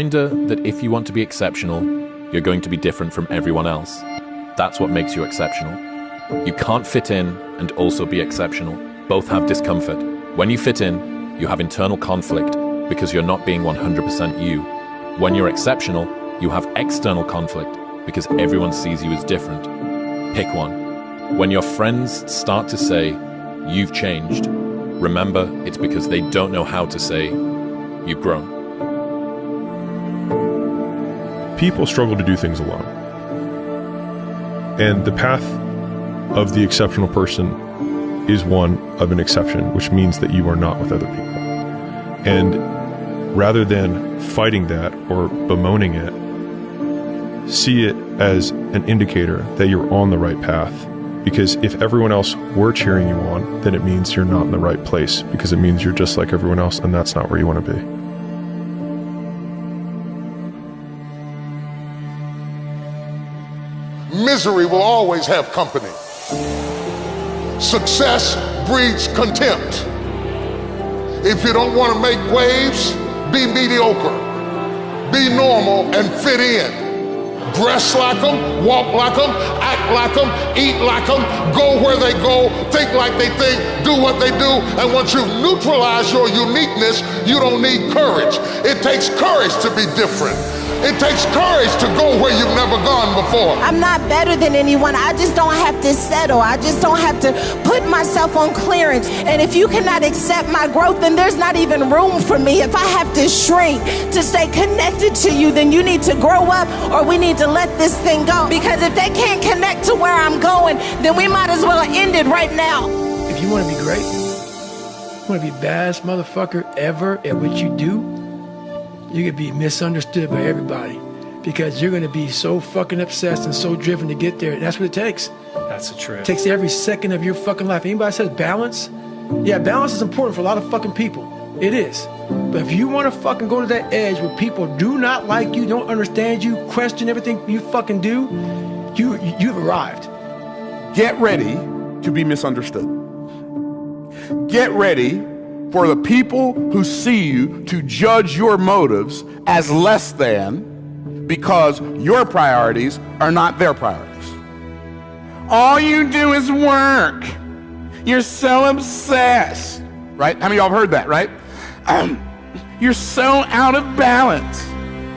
Reminder that if you want to be exceptional, you're going to be different from everyone else. That's what makes you exceptional. You can't fit in and also be exceptional. Both have discomfort. When you fit in, you have internal conflict because you're not being 100% you. When you're exceptional, you have external conflict because everyone sees you as different. Pick one. When your friends start to say, "You've changed," remember it's because they don't know how to say, "You've grown." People struggle to do things alone. And the path of the exceptional person is one of an exception, which means that you are not with other people. And rather than fighting that or bemoaning it, see it as an indicator that you're on the right path. Because if everyone else were cheering you on, then it means you're not in the right place, because it means you're just like everyone else, and that's not where you want to be. Misery will always have company. Success breeds contempt. If you don't want to make waves, be mediocre. Be normal and fit in. Dress like them, walk like them, act like them, eat like them, go where they go, think like they think, do what they do. And once you've neutralized your uniqueness, you don't need courage. It takes courage to be different. It takes courage to go where you've never gone before. I'm not better than anyone. I just don't have to settle. I just don't have to put myself on clearance. And if you cannot accept my growth, then there's not even room for me. If I have to shrink to stay connected to you, then you need to grow up, or we need to let this thing go. Because if they can't connect to where I'm going, then we might as well end it right now. If you want to be great, you want to be the baddest motherfucker ever at what you do, you could be misunderstood by everybody because you're going to be so fucking obsessed and so driven to get there. That's what it takes. That's a trip. It takes every second of your fucking life. Anybody says balance? Yeah, balance is important for a lot of fucking people. It is. But if you want to fucking go to that edge where people do not like you, don't understand you, question everything you fucking do, you've arrived. Get ready to be misunderstood. Get ready for the people who see you to judge your motives as less than because your priorities are not their priorities. All you do is work. You're so obsessed, right? How many of y'all have heard that, right? You're so out of balance.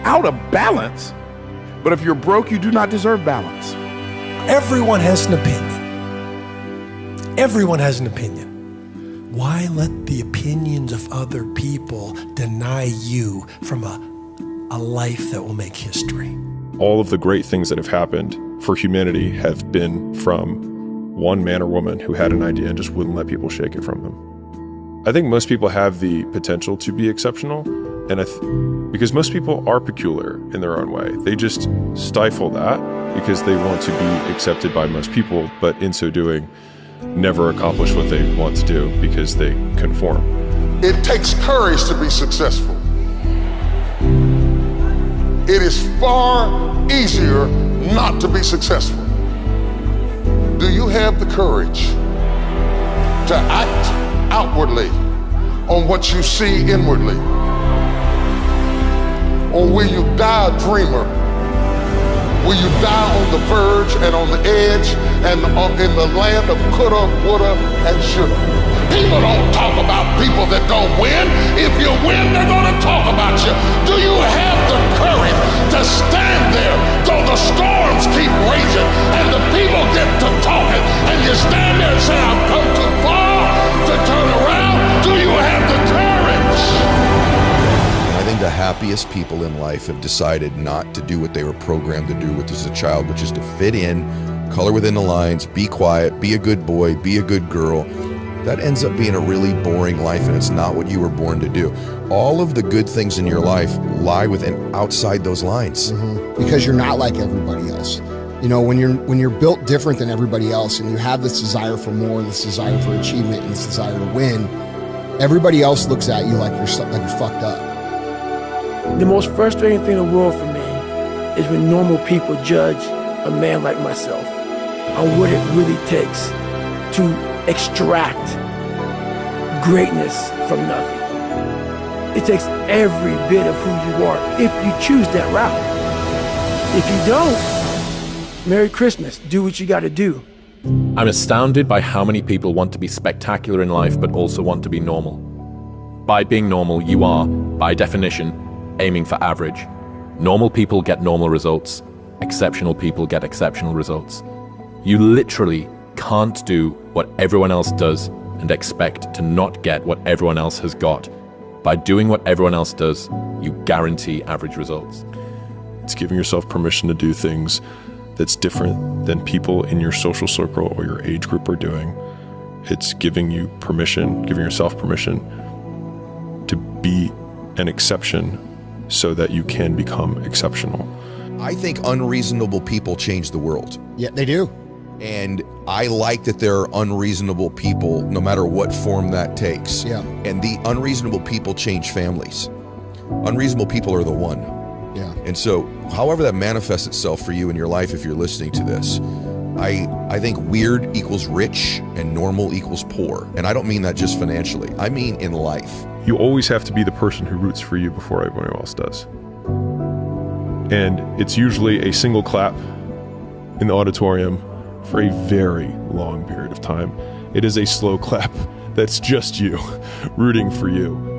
Out of balance? But if you're broke, you do not deserve balance. Everyone has an opinion. Everyone has an opinion. Why let the opinions of other people deny you from a life that will make history? All of the great things that have happened for humanity have been from one man or woman who had an idea and just wouldn't let people shake it from them. I think most people have the potential to be exceptional, and because most people are peculiar in their own way. They just stifle that because they want to be accepted by most people, but in so doing, never accomplish what they want to do because they conform. It takes courage to be successful. It is far easier not to be successful. Do you have the courage to act outwardly on what you see inwardly? Or will you die a dreamer? Will you die on the verge and on the edge and in the land of coulda, woulda, and shoulda? People don't talk about people that don't win. If you win, they're gonna talk about you. Do you have the courage to stand there though the storms keep raging and the people get to talking and you stand there and say, I've come too far to turn around? Do you have the courage? I think the happiest people in life have decided not to do what they were programmed to do as a child, which is to fit in, color within the lines, be quiet, be a good boy, be a good girl. That ends up being a really boring life, and it's not what you were born to do. All of the good things in your life lie within outside those lines. Because you're not like everybody else. You know, when you're built different than everybody else and you have this desire for more, this desire for achievement, and this desire to win, everybody else looks at you like you're fucked up. The most frustrating thing in the world for me is when normal people judge a man like myself on what it really takes to extract greatness from nothing. It takes every bit of who you are if you choose that route. If you don't, Merry Christmas, do what you gotta do. I'm astounded by how many people want to be spectacular in life but also want to be normal. By being normal, you are, by definition, aiming for average. Normal people get normal results. Exceptional people get exceptional results. You literally can't do what everyone else does and expect to not get what everyone else has got. By doing what everyone else does, you guarantee average results. It's giving yourself permission to do things that's different than people in your social circle or your age group are doing. It's giving you permission, giving yourself permission to be an exception so that you can become exceptional. I think unreasonable people change the world. Yeah, they do. And I like that there are unreasonable people, no matter what form that takes. Yeah. And the unreasonable people change families. Unreasonable people are the one. Yeah. And so, however that manifests itself for you in your life, if you're listening to this, I think weird equals rich and normal equals poor. And I don't mean that just financially. I mean in life. You always have to be the person who roots for you before everyone else does. And it's usually a single clap in the auditorium for a very long period of time. It is a slow clap that's just you rooting for you.